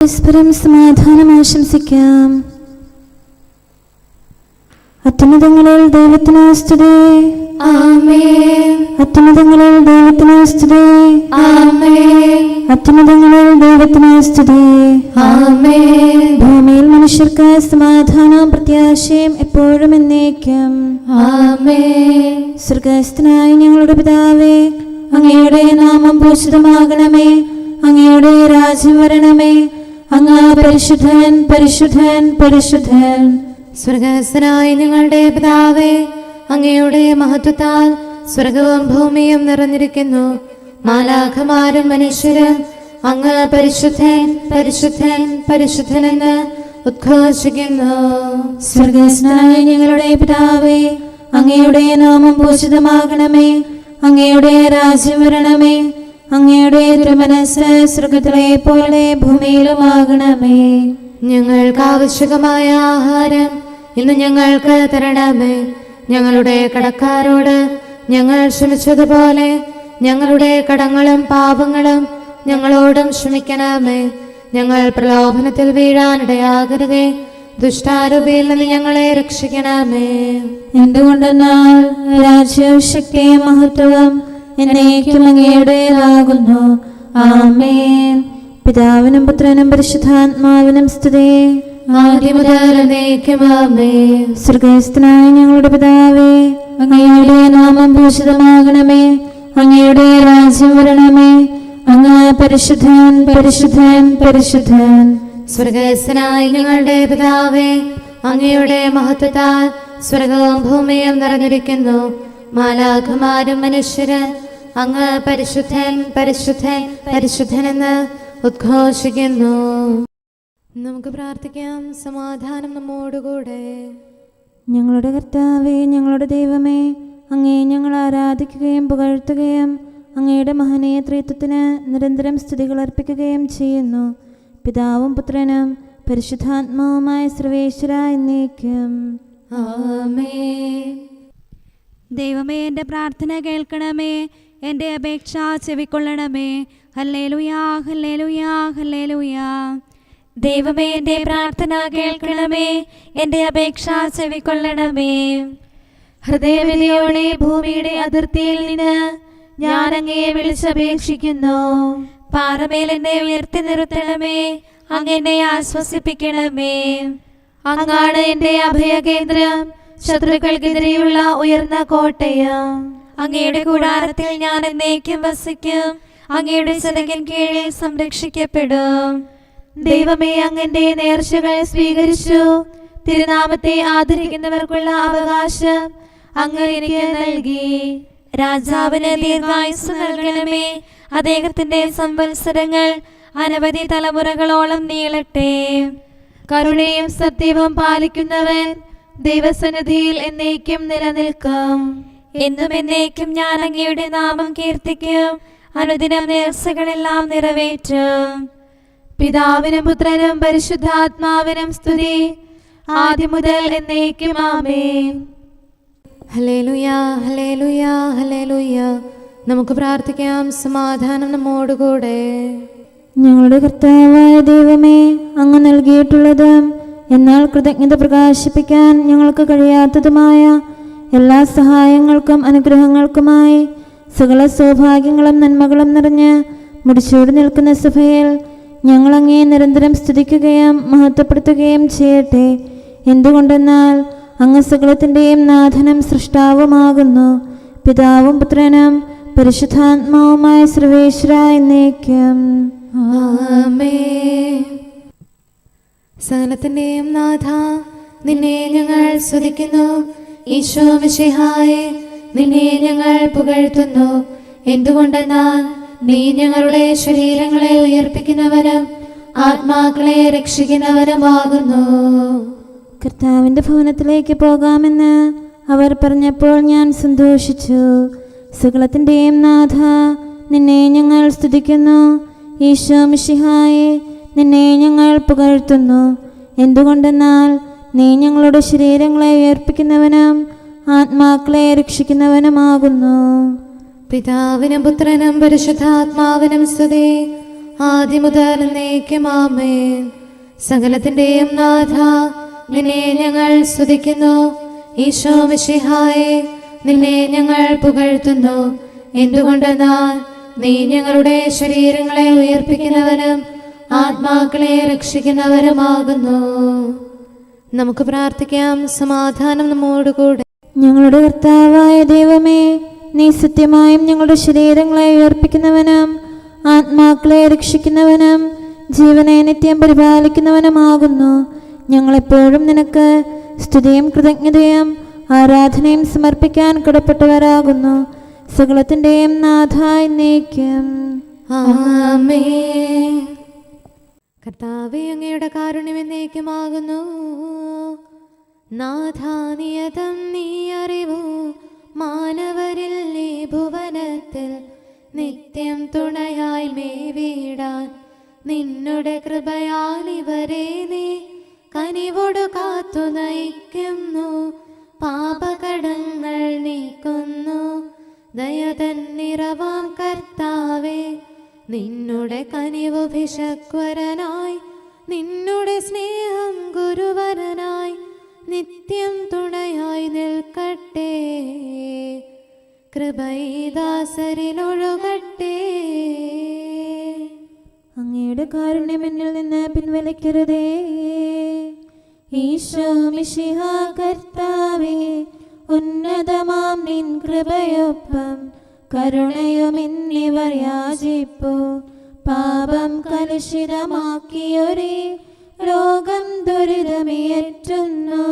പരസ്പരം സമാധാനം ആശംസിക്കാം. അത്യുന്നതങ്ങളിൽ ദൈവത്തിന് സ്തുതി. ആമേൻ. അത്യുന്നതങ്ങളിൽ ദൈവത്തിന് സ്തുതി. ആമേൻ. അത്യുന്നതങ്ങളിൽ ദൈവത്തിന് സ്തുതി. ആമേൻ. ഭൂമിയിൽ മനുഷ്യർക്ക് സമാധാനവും പ്രത്യാശയും എപ്പോഴും എന്നേക്കും. ആമേൻ. സ്വർഗ്ഗസ്ഥനായ ഞങ്ങളുടെ പിതാവേ, അങ്ങയുടെ നാമം പൂജിതമാകണമേ. അങ്ങയുടെ രാജ്യം വരണമേ. അങ്ങ് പരിശുദ്ധൻ, പരിശുദ്ധൻ, പരിശുദ്ധൻ. സ്വർഗ്ഗസ്ഥനായ ഞങ്ങളുടെ പിതാവേ, അങ്ങയുടെ മഹത്വത്താൽ സ്വർഗവും ഭൂമിയും നിറഞ്ഞിരിക്കുന്നു. മാലാഖമാരും മനുഷ്യരും അങ്ങ് പരിശുദ്ധൻ, പരിശുദ്ധൻ, പരിശുദ്ധനെന്ന് ഉദ്ഘോഷിക്കുന്നു. സ്വർഗ്ഗസ്ഥനായ ഞങ്ങളുടെ പിതാവേ, അങ്ങയുടെ നാമം പൂജിതമാകണമേ. അങ്ങയുടെ രാജ്യം വരണമേ. അങ്ങയുടെ തിരുമനസ്സ് സ്വർഗ്ഗത്തിലെ പോലെ ഭൂമിയിലുമാകണമേ. ഞങ്ങൾക്ക് ആവശ്യമായ ആഹാരം ഇന്ന് ഞങ്ങൾക്ക് തരണമേ. ഞങ്ങളുടെ കടക്കാരോട് ഞങ്ങൾ ക്ഷമിച്ചതുപോലെ ഞങ്ങളുടെ കടങ്ങളും പാപങ്ങളും ഞങ്ങളോടും ക്ഷമിക്കണമേ. ഞങ്ങൾ പ്രലോഭനത്തിൽ വീഴാനിടയാകരുതേ. ദുഷ്ടാരൂപിയിൽ നിന്ന് ഞങ്ങളെ രക്ഷിക്കണമേ. എന്തുകൊണ്ടെന്നാൽ രാജ്യവും ശക്തിയും മഹത്വവും എന്നേക്കും അങ്ങയുടേതാകുന്നു. ആമേൻ. പിതാവിനും പുത്രനും പരിശുദ്ധാത്മാവിനും സ്തുതി. ആദ്യം മുതൽ എന്നേക്കും ആമേൻ. സ്വർഗ്ഗസ്ഥനായ ഞങ്ങളുടെ പിതാവേ, അങ്ങയുടെ നാമം പൂജിതമാകണമേ. അങ്ങയുടെ രാജ്യം വരണമേ. അങ്ങ് പരിശുദ്ധൻ, പരിശുദ്ധൻ, പരിശുദ്ധൻ. സ്വർഗ്ഗസ്ഥനായ ഞങ്ങളുടെ പിതാവേ, അങ്ങയുടെ മഹത്വത്താൽ സ്വർഗവും ഭൂമിയും നിറഞ്ഞിരിക്കുന്നു. മാലാഖമാരും മനുഷ്യരും അങ്ങ് പരിശുദ്ധൻ, പരിശുദ്ധൻ, പരിശുദ്ധനെന്ന് ഉദ്ഘോഷിക്കുന്നു. നമുക്ക് പ്രാർത്ഥിക്കാം. സമാധാനം നമ്മോടുകൂടെ. ഞങ്ങളുടെ കർത്താവേ, ഞങ്ങളുടെ ദൈവമേ, അങ്ങേ ഞങ്ങൾ ആരാധിക്കുകയും പുകഴ്ത്തുകയും അങ്ങയുടെ മഹനീയ ത്രിത്വത്തിന് നിരന്തരം സ്തുതികൾ അർപ്പിക്കുകയും ചെയ്യുന്നു. പിതാവും പുത്രനും പരിശുദ്ധാത്മാവുമായ സർവേശ്വര എന്നേക്കും. ആമേൻ. ദൈവമേ, എൻ്റെ പ്രാർത്ഥന കേൾക്കണമേ. എൻ്റെ അപേക്ഷ ചെവിക്കൊള്ളണമേ. ഹല്ലേലൂയാ, ഹല്ലേലൂയാ, ഹല്ലേലൂയാ. ദൈവമേ, എൻ്റെ പ്രാർത്ഥന കേൾക്കണമേ. എൻ്റെ അപേക്ഷ ചെവിക്കൊള്ളണമേ. ഹൃദയവിധിയോടെ ഭൂമിയുടെ അതിർത്തിയിൽ നിന്ന് ഞാൻ അങ്ങയെ വിളിച്ചപേക്ഷിക്കുന്നു. പാറമേൽ എന്നെ ഉയർത്തി നിർത്തണമേ. അങ്ങെന്നെ ആശ്വസിപ്പിക്കണമേ. അങ്ങാണ് എൻ്റെ അഭയകേന്ദ്രം, ശത്രുക്കൾക്കെതിരെയുള്ള ഉയർന്ന കോട്ടയം. അങ്ങയുടെ കൂടാരത്തിൽ ഞാൻ എന്നേക്കും വസിക്കും. അങ്ങയുടെ ചിറകിൻ കീഴിൽ സംരക്ഷിക്കപ്പെടും. ദൈവമേ, അങ്ങന്റെ നേർച്ചകൾ സ്വീകരിച്ചു. തിരുനാമത്തെ ആദരിക്കുന്നവർക്കുള്ള അവകാശം അങ്ങ് എനിക്ക് നൽകി. രാജാവിന് ദീർഘായുസ്സ് നൽകണമേ. അദ്ദേഹത്തിന്റെ സംവത്സരങ്ങൾ അനവധി തലമുറകളോളം നീളട്ടെ. കരുണയും സത്യവും പാലിക്കുന്നവൻ ദൈവസന്നിധിയിൽ എന്നേക്കും നിലനിൽക്കും. എന്നും എന്നേക്കും ഞാൻ അങ്ങയുടെ നാമം കീർത്തിക്കും. അനുദിനം നേർച്ചകളെല്ലാം നിറവേറ്റും. പിതാവിനും പുത്രനും പരിശുദ്ധാത്മാവിനും സ്തുതി. ആദ്യം മുതൽ എന്നേക്കും ആമേൻ. ഹല്ലേലൂയാ, ഹല്ലേലൂയാ, ഹല്ലേലൂയാ. നമുക്ക് പ്രാർത്ഥിക്കാം. സമാധാനം നമ്മോടുകൂടെ. ഞങ്ങളുടെ കർത്താവായ ദൈവമേ, അങ്ങ് നൽകിയിട്ടുള്ളതും എന്നാൽ കൃതജ്ഞത പ്രകാശിപ്പിക്കാൻ ഞങ്ങൾക്ക് കഴിയാത്തതുമായ എല്ലാ സഹായങ്ങൾക്കും അനുഗ്രഹങ്ങൾക്കുമായി സകല സൗഭാഗ്യങ്ങളും നന്മകളും നിറഞ്ഞ് മുടിച്ചൂടി നിൽക്കുന്ന സഭയിൽ ഞങ്ങൾ അങ്ങേ നിരന്തരം സ്തുതിക്കുകയും മഹത്വപ്പെടുത്തുകയും ചെയ്യട്ടെ. എന്തുകൊണ്ടെന്നാൽ അങ്ങ് സകലത്തിൻ്റെയും നാഥനും സൃഷ്ടാവുമാകുന്നു. പിതാവും പുത്രനും പരിശുദ്ധാത്മാവുമായ സർവേശ്വര എന്നേക്കും. ആമേൻ. സകലത്തിന്റെയും നാഥ, നിന്നെ ഞങ്ങൾ സ്തുതിക്കുന്നു. ഈശോ മിശിഹായേ, നിന്നെ ഞങ്ങൾ പുകഴ്ത്തുന്നു. എന്തുകൊണ്ടെന്നാൽ നീ ഞങ്ങളുടെ ശരീരങ്ങളെ ഉയർപ്പിക്കുന്നവനും ആത്മാക്കളെ രക്ഷിക്കുന്നവനുമാകുന്നു. കർത്താവിൻ്റെ ഭവനത്തിലേക്ക് പോകാമെന്ന് അവർ പറഞ്ഞപ്പോൾ ഞാൻ സന്തോഷിച്ചു. സകലത്തിൻ്റെയും നാഥ, നിന്നെ ഞങ്ങൾ സ്തുതിക്കുന്നു. ഈശോ മിശിഹായേ, നിന്നെ ഞങ്ങൾ പുകഴ്ത്തുന്നു. എന്തുകൊണ്ടെന്നാൽ നീ ഞങ്ങളുടെ ശരീരങ്ങളെ ഉയർപ്പിക്കുന്നവനും ആത്മാക്കളെ രക്ഷിക്കുന്നവനുമാകുന്നു. പിതാവിനും പുത്രനും പരിശുദ്ധാത്മാവിനും സ്തുതി. ആദിമുതൽ എന്നേക്കും ആമേൻ. സകലത്തിന്റെയും നാഥ, നിന്നെ ഞങ്ങൾ സ്തുതിക്കുന്നു. ഈശോ മിശിഹായേ, നിന്നെ ഞങ്ങൾ പുകഴ്ത്തുന്നു. എന്തുകൊണ്ടെന്നാൽ നീ ഞങ്ങളുടെ ശരീരങ്ങളെ ഉയർപ്പിക്കുന്നവനും ആത്മാക്കളെ രക്ഷിക്കുന്നവരുമാകുന്നു. നമുക്ക് പ്രാർത്ഥിക്കാം. സമാധാനം നമ്മോടുകൂടെ. ഞങ്ങളുടെ കർത്താവായ ദൈവമേ, നീ സത്യമായും ഞങ്ങളുടെ ശരീരങ്ങളെ ഉയർപ്പിക്കുന്നവനും ആത്മാക്കളെ രക്ഷിക്കുന്നവനും ജീവനെ നിത്യം പരിപാലിക്കുന്നവനുമാകുന്നു. ഞങ്ങളെപ്പോഴും നിനക്ക് സ്തുതിയും കൃതജ്ഞതയും ആരാധനയും സമർപ്പിക്കാൻ കടപ്പെട്ടവരാകുന്നു. സകലത്തിന്റെയും നാഥ എന്നേക്കും ആമേൻ. കർത്താവേ, അങ്ങയുടെ കാരുണ്യം എന്നേക്കുമാകുന്നു. നാഥാനിയതം നീ അറിവൂ, മാനവരിൽ നീ ഭുവനത്തിൽ നിത്യം തുണയായി മേവിടാൻ നിന്നുടെ കൃപയാൽ ഇവരെ നീ കനിവോട് കാത്തു നയിക്കുന്നു. പാപകടങ്ങൾ നീക്കുന്നു ദയതൻ നിറവാം കർത്താവേ, നിന്നുടെ കനിവു ഭിഷക്വരനായി, നിന്നുടെ സ്നേഹം ഗുരുവരനായി നിത്യം തുണയായി നിൽക്കട്ടെ. കൃപൈദാസരിലൊഴുകട്ടെ. അങ്ങയുടെ കാരുണ്യം എന്നിൽ നിന്ന് പിൻവലിക്കരുതേ. ഈശോ മിശിഹാ കർത്താവേ, ഉന്നതമാം നിൻ കൃപയൊപ്പം കരുണയും എന്നിവർ യാചിപ്പു. പാപം കലുഷിതമാക്കിയൊരേ ലോകം ദുരിതമേറ്റുന്നു.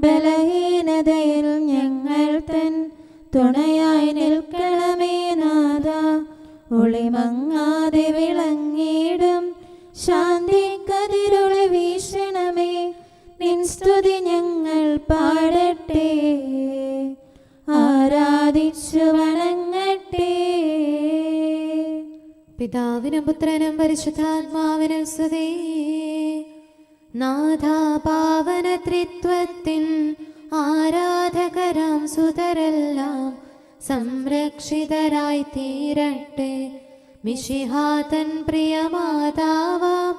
ബലഹീനതയിൽ ഞങ്ങൾ തൻ തുണയായി നിൽക്കണമേ നാഥ. ഒളിമങ്ങാതെ വിളങ്ങിടും ശാന്തി കതിരൊളി വീശണമേ. നിൻ സ്തുതി ഞങ്ങൾ പാടട്ടെ, ആരാധിച്ചു വണങ്ങട്ടെ. പിതാവിനും പുത്രനും പരിശുദ്ധാത്മാവിനും സ്തുതി. നാഥാ, പാവന ത്രിത്വത്തിൻ ആരാധകരാം സുതരെല്ലാം സംരക്ഷിതരായി തീരട്ടെ. മിശിഹാതൻ പ്രിയമാതാവാം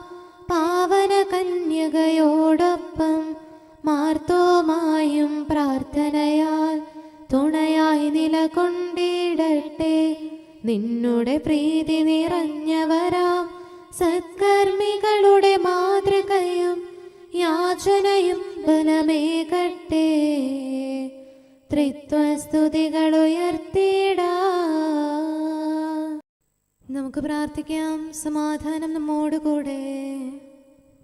പാവന കന്യകയോടൊപ്പം മാർത്തോമായും പ്രാർത്ഥനയാൽ തുണയായി നിലകൊണ്ടിടട്ടെ. നിന്നുടെ പ്രീതി നിറഞ്ഞവരാം സത്കർമ്മികളുടെ മാതൃകയും യാചനയും ബലമേകട്ടെ. ത്രിത്വസ്തുതികൾ ഉയർത്തിടാം. നമുക്ക് പ്രാർത്ഥിക്കാം. സമാധാനം നമ്മോടുകൂടെ.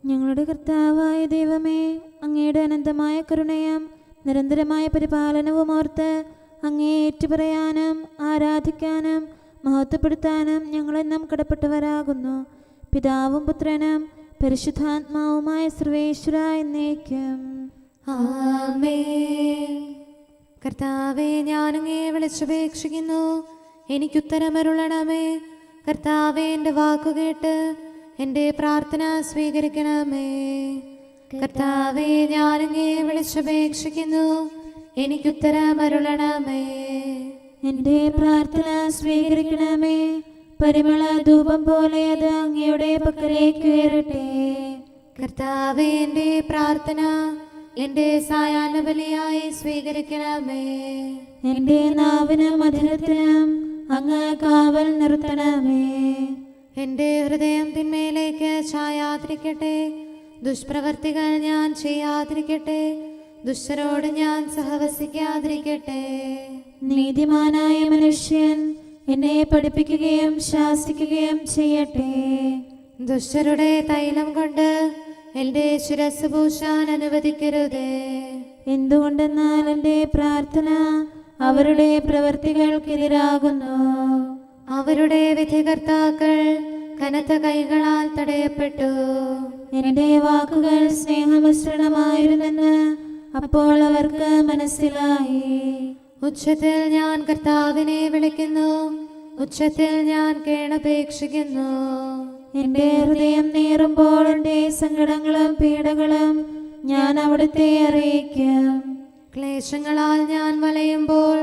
ഞങ്ങളുടെ കർത്താവായ ദൈവമേ, അങ്ങയുടെ അനന്തമായ കരുണയും നിരന്തരമായ പരിപാലനവും ഓർത്ത് അങ്ങേ ഏറ്റുപറയാനും ആരാധിക്കാനും മഹത്വപ്പെടുത്താനും ഞങ്ങളെന്നും കടപ്പെട്ടവരാകുന്നു. പിതാവും പുത്രനും പരിശുദ്ധാത്മാവുമായ സർവേശ്വര എന്നേക്കും ആമേൻ. കർത്താവേ, ഞാനങ്ങേ വിളിച്ചപേക്ഷിക്കുന്നു, എനിക്കുത്തരമരുളണമേ. കർത്താവേ, എൻ്റെ വാക്കുകേട്ട് എൻ്റെ പ്രാർത്ഥന സ്വീകരിക്കണമേ. കർത്താവേ, ഞാനങ്ങേ വിളിച്ചപേക്ഷിക്കുന്നു, എനിക്കുത്തരമരുളണമേ. എൻ്റെ പ്രാർത്ഥന സ്വീകരിക്കണമേ. പരിമള ധൂപം പോലെ അത് അങ്ങയുടെ പക്കലേക്ക് ഉയരട്ടെ. കർത്താവേ, എൻ്റെ പ്രാർത്ഥന എൻ്റെ സായാഹ്ന ബലിയായി സ്വീകരിക്കണമേ. എൻ്റെ നാവിനും മധുരത്തിനും അങ്ങ് കാവൽ നിർത്തണമേ. എൻ്റെ ഹൃദയം തിന്മയിലേക്ക് ചായാതിരിക്കട്ടെ. ദുഷ്പ്രവർത്തികൾ ഞാൻ ചെയ്യാതിരിക്കട്ടെ. ദുഷ്ടരോട് ഞാൻ സഹവസിക്കാതിരിക്കട്ടെ. നീതിമാനായ മനുഷ്യൻ എന്നെ പഠിപ്പിക്കുകയും ശാസിക്കുകയും ചെയ്യട്ടെ. ദുഷ്ടരുടെ തൈലം കൊണ്ട് എൻ്റെ ശിരസ് പൂശാൻ അനുവദിക്കരുതേ. എന്തുകൊണ്ടെന്നാൽ എൻ്റെ പ്രാർത്ഥന അവരുടെ പ്രവൃത്തികൾക്കെതിരാകുന്നു. അവരുടെ വിധികർത്താക്കൾ കനത്ത കൈകളാൽ തടയപ്പെട്ടു. എൻ്റെ വാക്കുകൾ സ്നേഹമിശ്രണമായിരുന്നെന്ന് അപ്പോൾ അവർക്ക് മനസ്സിലായി. ഉച്ചത്തിൽ ഞാൻ കർത്താവിനെ വിളിക്കുന്നു, ഉച്ചത്തിൽ ഞാൻ കേണപേക്ഷിക്കുന്നു. എൻ്റെ ഹൃദയം നീറുമ്പോൾ എൻ്റെ സങ്കടങ്ങളും പീഡകളും ഞാൻ അവിടുത്തെ അറിയിക്കും. ക്ലേശങ്ങളാൽ ഞാൻ വലയുമ്പോൾ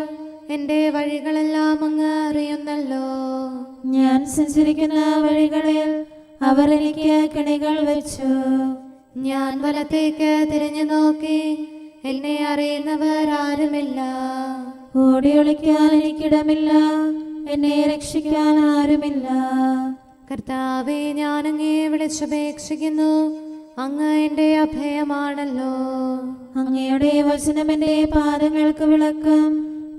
എൻ്റെ വഴികളെല്ലാം അങ്ങ് അറിയുന്നല്ലോ. ഞാൻ സഞ്ചരിക്കുന്ന വഴികളിൽ അവർ എനിക്ക് കെണികൾ വെച്ചു. ഞാൻ വലത്തേക്ക് തിരിഞ്ഞു നോക്കി, എന്നെ അറിയുന്നവർ ആരുമില്ല. ഓടി ഒളിക്കാൻ എനിക്കിടമില്ല, എന്നെ രക്ഷിക്കാൻ ആരുമില്ല. കർത്താവേ, ഞാൻ അങ്ങയെ വിളിച്ചപേക്ഷിക്കുന്നു, അങ്ങ് എൻ്റെ അഭയമാണല്ലോ. അങ്ങയുടെ വചനം എൻ്റെ പാദങ്ങൾക്ക് വിളക്കും,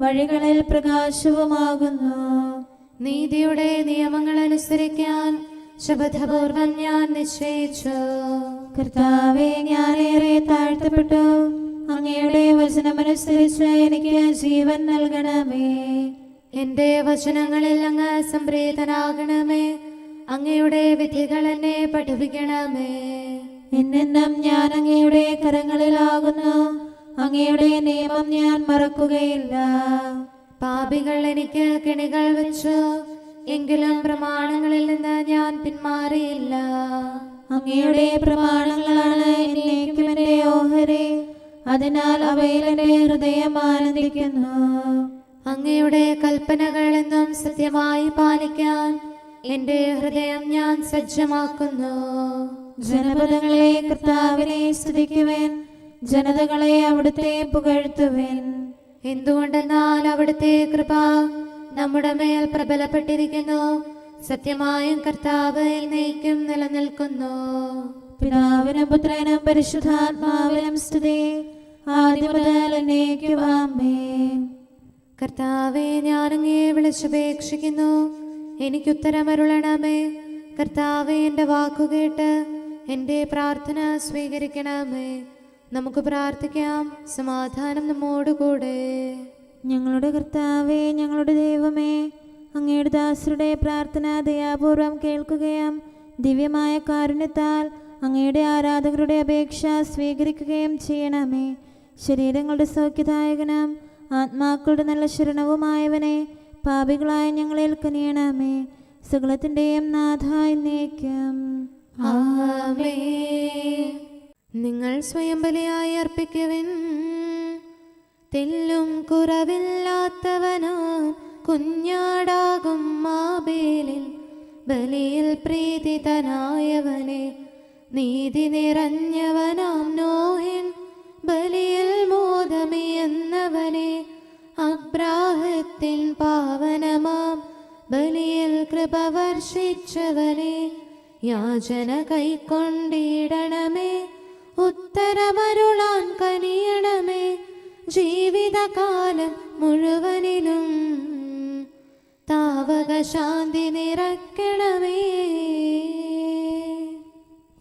വഴികളിൽ പ്രകാശവുമാകുന്നു. നീതിയുടെ നിയമങ്ങൾ അനുസരിക്കാൻ ശപഥപൂർവം ഞാൻ നിശ്ചയിച്ചു. കർത്താവേ, ഞാനേറെ താഴ്ത്തപ്പെട്ടു, അങ്ങയുടെ വചനമനുസരിച്ച് എനിക്ക് ജീവൻ നൽകണമേ. എൻ്റെ വചനങ്ങളിൽ അങ്ങ് സംപ്രീതനാകണമേ. അങ്ങയുടെ വിധികൾ എന്നെ പഠിപ്പിക്കണമേ. എന്നെന്നും ഞാൻ അങ്ങയുടെ കരങ്ങളിലാകുന്നു, അങ്ങയുടെ നിയമം ഞാൻ മറക്കുകയില്ല. പാപികൾ എനിക്ക് കെണികൾ വെച്ചു, എങ്കിലും പ്രമാണങ്ങളിൽ നിന്ന് ഞാൻ പിന്മാറിയില്ല. അങ്ങയുടെ പ്രമാണങ്ങളാണ് എന്നേക്കും എൻ്റെ ഓഹരി, അതിനാൽ അവയിൽ എൻ്റെ ഹൃദയം ആനന്ദിക്കുന്നു. അങ്ങയുടെ കൽപ്പനകൾ എന്നും സത്യമായി പാലിക്കാൻ എൻ്റെ ഹൃദയം ഞാൻ സജ്ജമാക്കുന്നു. ജനപദങ്ങളെ കർത്താവിനെ സ്തുതിക്കുവേൻ, ജനതകളെ അവിടുത്തെ പുകഴ്ത്തുവേൻ. എന്തുകൊണ്ടെന്നാൽ അവിടുത്തെ കൃപ നമ്മുടെ മേൽ പ്രബലപ്പെട്ടിരിക്കുന്നു. സത്യമായും കർത്താവ് എന്നേക്കും നിലനിൽക്കുന്നു. പിതാവിനും പുത്രനും പരിശുദ്ധാത്മാവിനും സ്തുതി, ആദ്യം മുതൽ എന്നേക്കും ആമേൻ. കർത്താവേ, ഞാൻ അങ്ങയെ വിളിച്ചപേക്ഷിക്കുന്നു, എനിക്കുത്തരമരുളണമേ. കർത്താവേ, എൻ്റെ വാക്കുകേട്ട് എൻ്റെ പ്രാർത്ഥന സ്വീകരിക്കണമേ. നമുക്ക് പ്രാർത്ഥിക്കാം. സമാധാനം നമ്മോടുകൂടെ. ഞങ്ങളുടെ കർത്താവേ, ഞങ്ങളുടെ ദൈവമേ, അങ്ങയുടെ ദാസരുടെ പ്രാർത്ഥന ദയാപൂർവം കേൾക്കുകയും ദിവ്യമായ കാരുണ്യത്താൽ അങ്ങയുടെ ആരാധകരുടെ അപേക്ഷ സ്വീകരിക്കുകയും ചെയ്യണമേ. ശരീരങ്ങളുടെ സൗഖ്യദായകനും ആത്മാക്കളുടെ നല്ല ശരണവുമായവനെ, പാപികളായ ഞങ്ങളിൽ കനിയണമേ. സകലത്തിൻ്റെയും നാഥ എന്നേക്കും ആമേൻ. നിങ്ങൾ സ്വയം ബലിയായി അർപ്പിക്കുവിൻ. തെല്ലും കുറവില്ലാത്തവനോ കുഞ്ഞാടാകും ആബേലിൽ, ബലിയിൽ പ്രീതിതനായവനെ. നീതി നിറഞ്ഞവനാം നോഹിൻ, ബലിയിൽ മോദമിയെന്നവനെ. അബ്രാഹത്തിൻ പാവനമാം ബലിയിൽ കൃപ വർഷിച്ചവനെ. യാചന കൈക്കൊണ്ടിടണമേ, ഉത്തരമരുളാൻ കനിയണമേ. ജീവിതകാലം മുഴുവനിലും താവക ശാന്തി നിറയ്ക്കണമേ.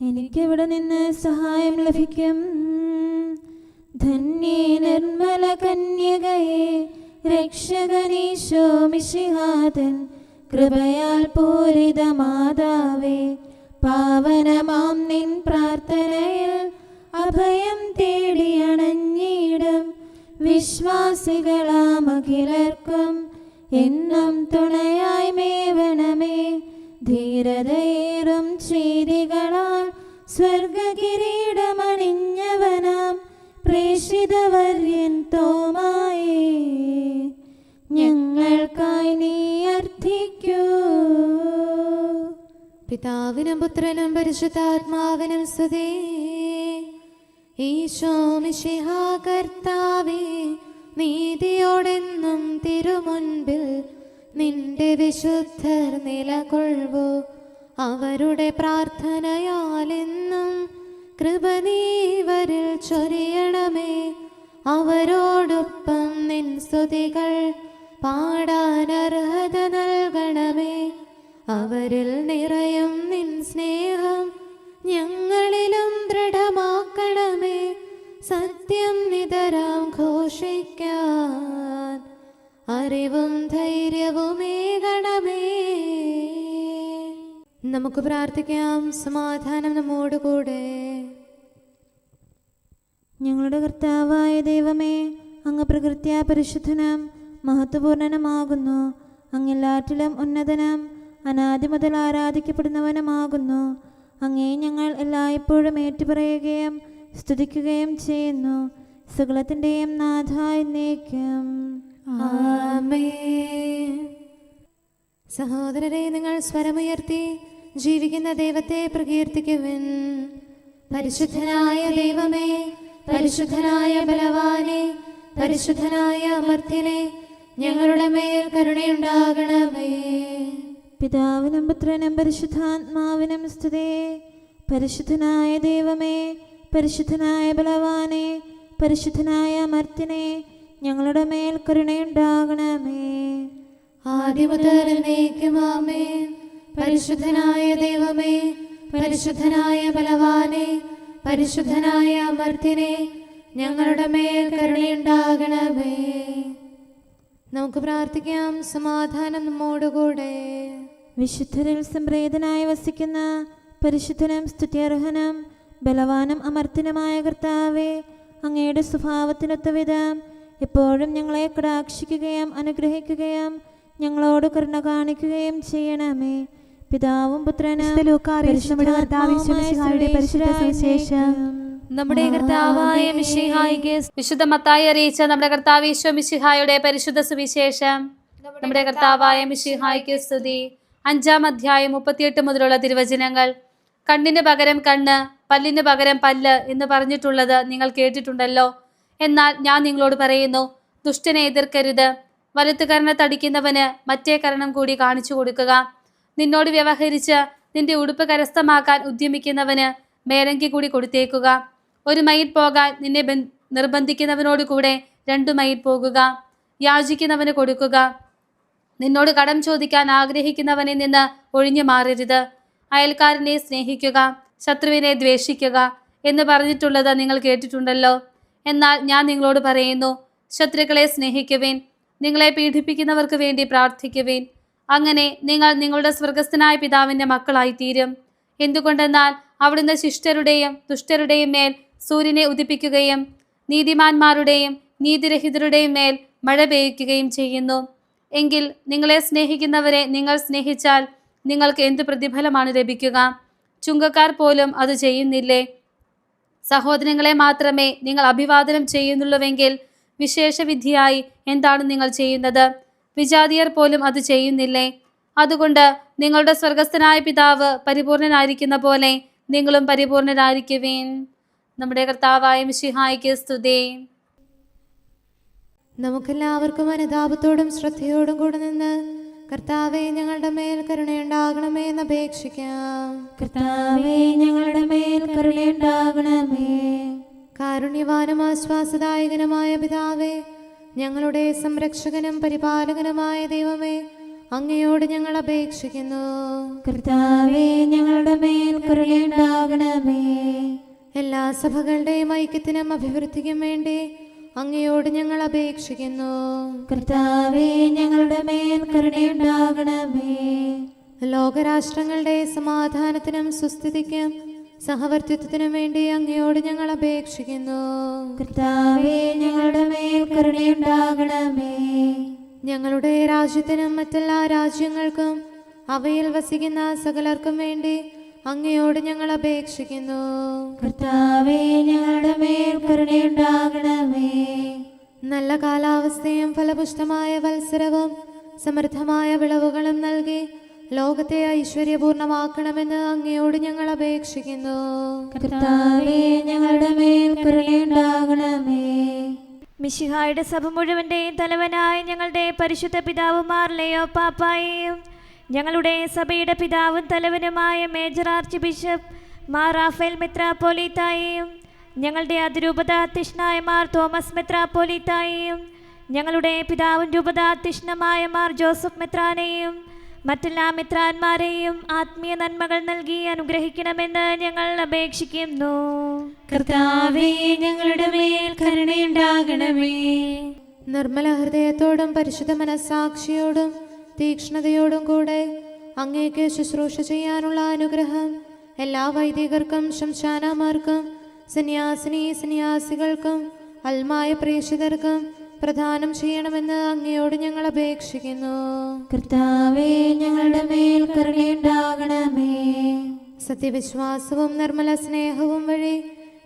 എനിക്കെവിടെ നിന്ന് സഹായം ലഭിക്കും? ധന്യേ നിർമ്മല കന്യകയെ, രക്ഷകനീശോ മിശിഹാതൻ കൃപയാൽ പൂരിത മാതാവേ. പാവനമാം നിൻ പ്രാർത്ഥനയിൽ അഭയം തേടിയണഞ്ഞിടും വിശ്വാസികളാം അഖിലർക്കും എന്നും തുണയായി മേവണമേ. ധീരതയേറും ചെയ്തികളാൽ സ്വർഗകിരീടമണിഞ്ഞവനാം പ്രേഷിതവര്യൻ തോമായേ, ഞങ്ങൾക്കായി നീ അർത്ഥിക്കൂ. പിതാവിനും പുത്രനും പരിശുദ്ധാത്മാവിനും സ്തുതി. ഈശോ മിശിഹാ കർത്താവേ, നീതിയോടെന്നും തിരുമുൻപിൽ നിന്റെ വിശുദ്ധർ നിലകൊള്ളൂ. അവരുടെ പ്രാർത്ഥനയാലെന്നും കൃപ നീവരിൽ ചൊരിയണമേ. അവരോടൊപ്പം നിൻ സ്തുതികൾ പാടാൻ അർഹത നൽകണമേ. അവരിൽ നിറയും നിൻ സ്നേഹം ഞങ്ങളിലും ദൃഢമാക്കണമേ. സത്യം നിതരാം ഘോഷിക്കാൻ അറിവും ധൈര്യവുമേകണമേ. നമുക്ക് പ്രാർത്ഥിക്കാം. സമാധാനം നമ്മോടുകൂടെ. ഞങ്ങളുടെ കർത്താവായ ദൈവമേ, അങ്ങ് പ്രകൃത്യാ പരിശുദ്ധനും മഹത്വപൂർണനുമാകുന്നു. അങ്ങെല്ലാറ്റിലും ഉന്നതനും അനാദി മുതൽ ആരാധിക്കപ്പെടുന്നവനുമാകുന്നു. അങ്ങേ ഞങ്ങൾ എല്ലായ്പ്പോഴും ഏറ്റുപറയുകയും സ്തുതിക്കുകയും ചെയ്യുന്നു. സകലത്തിൻ്റെയും നാഥ എന്നേക്കും ആമേൻ. സഹോദരരെ, നിങ്ങൾ സ്വരമുയർത്തി ജീവിക്കുന്ന ദൈവത്തെ പ്രകീർത്തിക്കുവിൻ. പരിശുദ്ധനായ ദൈവമേ, പരിശുദ്ധനായ ബലവാനെ, പരിശുദ്ധനായ അമർത്യനെ, ഞങ്ങളുടെ മേൽ കരുണയുണ്ടാകണമേ. പിതാവിനും പുത്രനും പരിശുദ്ധാത്മാവിനും സ്തുതി. പരിശുദ്ധനായ ദൈവമേ, പരിശുദ്ധനായ ബലവാനെ, പരിശുദ്ധനായ അമർത്യനെ, ഞങ്ങളുടെ മേൽ കരുണയുണ്ടാകണമേ. ആദിമുതൽ എന്നേക്കും ആമേൻ. പരിശുദ്ധനായ ദൈവമേ, പരിശുദ്ധനായ ബലവാനെ, പരിശുദ്ധനായ അമർത്യനെ, ഞങ്ങളുടെ മേൽ കരുണയുണ്ടാകണമേ. നമുക്ക് പ്രാർത്ഥിക്കാം. സമാധാനം നമ്മോടുകൂടെ. വിശുദ്ധരിൽ സംപ്രീതനായി വസിക്കുന്ന പരിശുദ്ധനും സ്തുത്യർഹനും ബലവാനും അമർത്യനുമായ കർത്താവേ, അങ്ങയുടെ സ്വഭാവത്തിനൊത്ത വിധം എപ്പോഴും ഞങ്ങളെ കടാക്ഷിക്കുകയും അനുഗ്രഹിക്കുകയും ഞങ്ങളോട് കരുണ കാണിക്കുകയും ചെയ്യണമേ. പിതാവും പുത്രനും നമ്മുടെ കർത്താവായ മിശിഹായിക്ക് വിശുദ്ധ മത്തായി അറിയിച്ച നമ്മുടെ കർത്താവ് ഈശോ മിശിഹായുടെ പരിശുദ്ധ സുവിശേഷം. നമ്മുടെ കർത്താവായ മിശിഹായിക്ക് സ്തുതി. 5-ാം അധ്യായം 38 മുതലുള്ള തിരുവചനങ്ങൾ. കണ്ണിന് പകരം കണ്ണ്, പല്ലിന് പകരം പല്ല് എന്ന് പറഞ്ഞിട്ടുള്ളത് നിങ്ങൾ കേട്ടിട്ടുണ്ടല്ലോ. എന്നാൽ ഞാൻ നിങ്ങളോട് പറയുന്നു, ദുഷ്ടനെ എതിർക്കരുത്. വലത്ത് കർണത്തടിക്കുന്നവന് മറ്റേ കർണം കൂടി കാണിച്ചു കൊടുക്കുക. നിന്നോട് വ്യവഹരിച്ച് നിന്റെ ഉടുപ്പ് കരസ്ഥമാക്കാൻ ഉദ്യമിക്കുന്നവന് മേലങ്കി കൂടി കൊടുത്തേക്കുക. 1 മൈൽ പോകാൻ നിന്നെ നിർബന്ധിക്കുന്നവനോട് കൂടെ 2 മൈൽ പോകുക. യാചിക്കുന്നവന് കൊടുക്കുക. നിന്നോട് കടം ചോദിക്കാൻ ആഗ്രഹിക്കുന്നവനിൽ നിന്ന് ഒഴിഞ്ഞു മാറരുത്. അയൽക്കാരനെ സ്നേഹിക്കുക, ശത്രുവിനെ ദ്വേഷിക്കുക എന്ന് പറഞ്ഞിട്ടുള്ളത് നിങ്ങൾ കേട്ടിട്ടുണ്ടല്ലോ. എന്നാൽ ഞാൻ നിങ്ങളോട് പറയുന്നു, ശത്രുക്കളെ സ്നേഹിക്കുവിൻ, നിങ്ങളെ പീഡിപ്പിക്കുന്നവർക്ക് വേണ്ടി പ്രാർത്ഥിക്കുവിൻ. അങ്ങനെ നിങ്ങൾ നിങ്ങളുടെ സ്വർഗസ്ഥനായ പിതാവിൻ്റെ മക്കളായിത്തീരും. എന്തുകൊണ്ടെന്നാൽ അവിടുന്ന് ശിഷ്ടരുടെയും ദുഷ്ടരുടെയും മേൽ സൂര്യനെ ഉദിപ്പിക്കുകയും നീതിമാന്മാരുടെയും നീതിരഹിതരുടെയും മേൽ മഴ പെയ്യിക്കുകയും ചെയ്യുന്നു. എങ്കിൽ നിങ്ങളെ സ്നേഹിക്കുന്നവരെ നിങ്ങൾ സ്നേഹിച്ചാൽ നിങ്ങൾക്ക് എന്ത് പ്രതിഫലമാണ് ലഭിക്കുക? ചുങ്കക്കാർ പോലും അത് ചെയ്യുന്നില്ലേ? സഹോദരങ്ങളെ മാത്രമേ നിങ്ങൾ അഭിവാദനം ചെയ്യുന്നുള്ളൂവെങ്കിൽ വിശേഷവിധിയായി എന്താണ് നിങ്ങൾ ചെയ്യുന്നത്? വിജാതിയർ പോലും അത് ചെയ്യുന്നില്ലേ? അതുകൊണ്ട് നിങ്ങളുടെ സ്വർഗസ്ഥനായ പിതാവ് പരിപൂർണനായിരിക്കുന്ന പോലെ നിങ്ങളും പരിപൂർണരായിരിക്കുവിൻ. നമ്മുടെ കർത്താവായ മിശിഹായിക്ക് സ്തുതി. നമുക്കെല്ലാവർക്കും അനുതാപത്തോടും ശ്രദ്ധയോടും കൂടെ നിന്ന് കർത്താവേ, ഞങ്ങളുടെ മേൽ കരുണയുണ്ടാകണമേ എന്ന് അപേക്ഷിക്കാം. കർത്താവേ, ഞങ്ങളുടെ മേൽ കരുണയുണ്ടാകണമേ. കാരുണ്യവാനും ആശ്വാസദായകനുമായ പിതാവേ, ഞങ്ങളുടെ സംരക്ഷകനും പരിപാലകനുമായ ദൈവമേ, അങ്ങയോട് ഞങ്ങൾ അപേക്ഷിക്കുന്നു. കർത്താവേ, ഞങ്ങളുടെ മേൽ കരുണയുണ്ടാകണമേ. എല്ലാ സഭകളുടെയും ഐക്യത്തിനും അഭിവൃദ്ധിക്കും വേണ്ടി അങ്ങയോട് ഞങ്ങൾ അപേക്ഷിക്കുന്നു. കർത്താവേ, ഞങ്ങളുടെ മേൽ കരുണയുണ്ടാകണമേ. ലോകരാഷ്ട്രങ്ങളുടെ സമാധാനത്തിനും സുസ്ഥിതിക്കും സഹവർത്തിത്വത്തിനും വേണ്ടി അങ്ങയോട് ഞങ്ങൾ അപേക്ഷിക്കുന്നു. കർത്താവേ, ഞങ്ങളുടെ മേൽ കരുണയുണ്ടാകണമേ. ഞങ്ങളുടെ രാജ്യത്തിനും മറ്റെല്ലാ രാജ്യങ്ങൾക്കും അവയിൽ വസിക്കുന്ന സകലർക്കും വേണ്ടി അങ്ങയോട് ഞങ്ങൾ അപേക്ഷിക്കുന്നു. കർത്താവേ, ഞങ്ങളുടെ മേൽ കരുണയുണ്ടാകണമേ. നല്ല കാലാവസ്ഥയും ഫലപുഷ്ടമായ വത്സരവും സമൃദ്ധമായ വിളവുകളും നൽകി ലോകത്തെ ഐശ്വര്യപൂർണമാക്കണമെന്ന് അങ്ങയോട് ഞങ്ങൾ അപേക്ഷിക്കുന്നു. കർത്താവേ, ഞങ്ങളുടെ മേൽ കരുണയുണ്ടാകണമേ. മിശിഹായുടെ സഭ മുഴുവൻ്റെയും തലവനായ ഞങ്ങളുടെ പരിശുദ്ധ പിതാവുമാർ ലെയോ പാപ്പായെയും ഞങ്ങളുടെ സഭയുടെ പിതാവും തലവനുമായ major archbishop Mar Raphael മെത്രാപ്പോലീത്തായെയും ഞങ്ങളുടെ അതിരൂപതാധ്യക്ഷനായ മാർ തോമസ് മെത്രാപ്പോലീത്തായെയും ഞങ്ങളുടെ പിതാവും രൂപതാധ്യക്ഷനുമായ മാർ ജോസഫ് മെത്രാനെയും മറ്റെല്ലാ മെത്രാന്മാരെയും ആത്മീയ നന്മകൾ നൽകി അനുഗ്രഹിക്കണമെന്ന് ഞങ്ങൾ അപേക്ഷിക്കുന്നു. കർത്താവേ, ഞങ്ങളുടെ മേൽ കരുണയുണ്ടാകണമേ. നിർമ്മല ഹൃദയത്തോടും പരിശുദ്ധ മനസ്സാക്ഷിയോടും തീക്ഷ്ണതയോടും കൂടെ അങ്ങേക്ക് ശുശ്രൂഷ ചെയ്യാനുള്ള അനുഗ്രഹം എല്ലാ വൈദികർക്കും ശംശാനമാർക്കും സന്യാസികൾക്കും അൽമായ പ്രേക്ഷിതർക്കും പ്രദാനം ചെയ്യണമെന്ന് അങ്ങയോട് ഞങ്ങൾ അപേക്ഷിക്കുന്നു. കർത്താവേ, ഞങ്ങളുടെ മേൽ കരുണയുണ്ടാകണമേ. സത്യവിശ്വാസവും നിർമ്മല സ്നേഹവും വഴി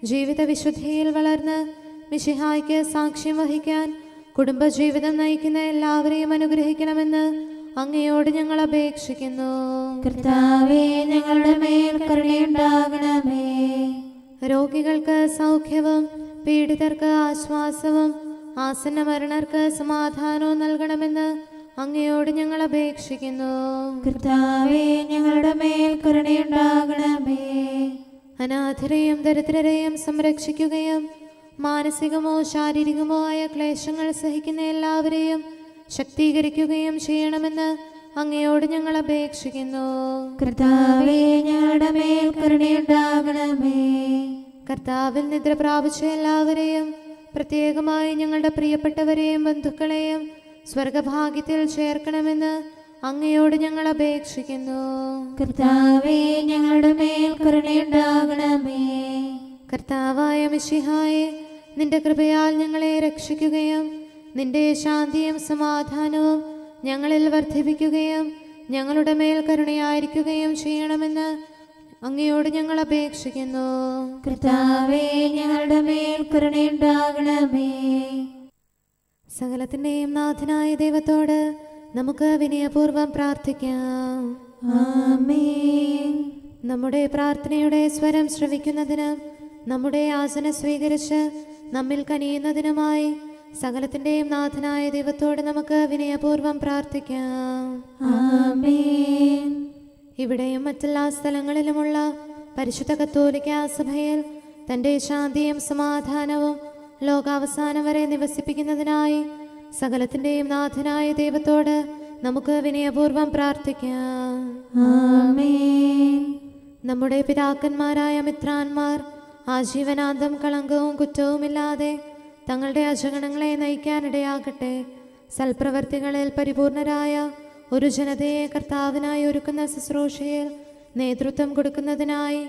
ജീവിത വിശുദ്ധിയിൽ വളർന്ന് മിശിഹായ്ക്ക് സാക്ഷ്യം വഹിക്കാൻ കുടുംബജീവിതം നയിക്കുന്ന എല്ലാവരെയും അനുഗ്രഹിക്കണമെന്ന് അങ്ങയോട് ഞങ്ങൾ അപേക്ഷിക്കുന്നു. കർത്താവേ, ഞങ്ങളുടെ മേൽ കരുണയുണ്ടാകണമേ. രോഗികൾക്ക് സൗഖ്യവും പീഡിതർക്ക് ആശ്വാസവും ആസന്ന മരണർക്ക് സമാധാനവും നൽകണമെന്ന് അങ്ങയോട് ഞങ്ങൾ അപേക്ഷിക്കുന്നു. കർത്താവേ, ഞങ്ങളുടെ മേൽ കരുണയുണ്ടാകണമേ. അനാഥരെയും ദരിദ്രരെയും സംരക്ഷിക്കുകയും മാനസികമോ ശാരീരികമോ ആയ ക്ലേശങ്ങൾ സഹിക്കുന്ന എല്ലാവരെയും ശക്തീകരിക്കുകയും ചെയ്യണമെന്ന് അങ്ങയോട് ഞങ്ങൾ അപേക്ഷിക്കുന്നു. കർത്താവേ, ഞങ്ങളുടെ മേൽ കരുണയുണ്ടാകണമേ. കർത്താവിൽ നിദ്ര പ്രാപിച്ച എല്ലാവരെയും പ്രത്യേകമായി ഞങ്ങളുടെ പ്രിയപ്പെട്ടവരെയും ബന്ധുക്കളെയും സ്വർഗഭാഗ്യത്തിൽ ചേർക്കണമെന്ന് അങ്ങയോട് ഞങ്ങൾ അപേക്ഷിക്കുന്നു. കർത്താവേ, ഞങ്ങളുടെ മേൽ കരുണയുണ്ടാകണമേ. കർത്താവായ മിശിഹായെ, നിന്റെ കൃപയാൽ ഞങ്ങളെ രക്ഷിക്കുകയും നിന്റെ ശാന്തിയും സമാധാനവും ഞങ്ങളിൽ വർദ്ധിപ്പിക്കുകയും ഞങ്ങളുടെ മേൽ കരുണയായിരിക്കുകയും ചെയ്യണമെന്ന് അങ്ങയോട് ഞങ്ങൾ അപേക്ഷിക്കുന്നു. കർത്താവേ, ഞങ്ങളുടെ മേൽ കരുണയുണ്ടാകണമേ. സകലത്തിൻ്റെയും നാഥനായ ദൈവത്തോട് നമുക്ക് വിനയപൂർവ്വം പ്രാർത്ഥിക്കാം. ആമേൻ. നമ്മുടെ പ്രാർത്ഥനയുടെ സ്വരം ശ്രവിക്കുന്നതിനും നമ്മുടെ യാചന സ്വീകരിച്ച് നമ്മിൽ കനിയുന്നതിനുമായി സകലത്തിൻ്റെയും നാഥനായ ദൈവത്തോട് നമുക്ക് വിനയപൂർവ്വം പ്രാർത്ഥിക്കാം. ആമേൻ. ഇവിടെയും മറ്റെല്ലാ സ്ഥലങ്ങളിലുമുള്ള പരിശുദ്ധ കത്തോലിക്ക സഭയിൽ തൻ്റെ ശാന്തിയും സമാധാനവും ലോകാവസാനം വരെ നിവസിപ്പിക്കുന്നതിനായി സകലത്തിൻ്റെയും നാഥനായ ദൈവത്തോട് നമുക്ക് വിനയപൂർവ്വം പ്രാർത്ഥിക്കാം. ആമേൻ. നമ്മുടെ പിതാക്കന്മാരായ മിത്രാന്മാർ ആജീവനാന്തം കളങ്കവും കുറ്റവുമില്ലാതെ തങ്ങളുടെ അജഗണങ്ങളെ നയിക്കാനിടയാകട്ടെ. സൽപ്രവർത്തികളിൽ പരിപൂർണരായ ഒരു ജനതയെ കർത്താവിനായി ഒരുക്കുന്ന ശുശ്രൂഷയിൽ നേതൃത്വം കൊടുക്കുന്നതിനായി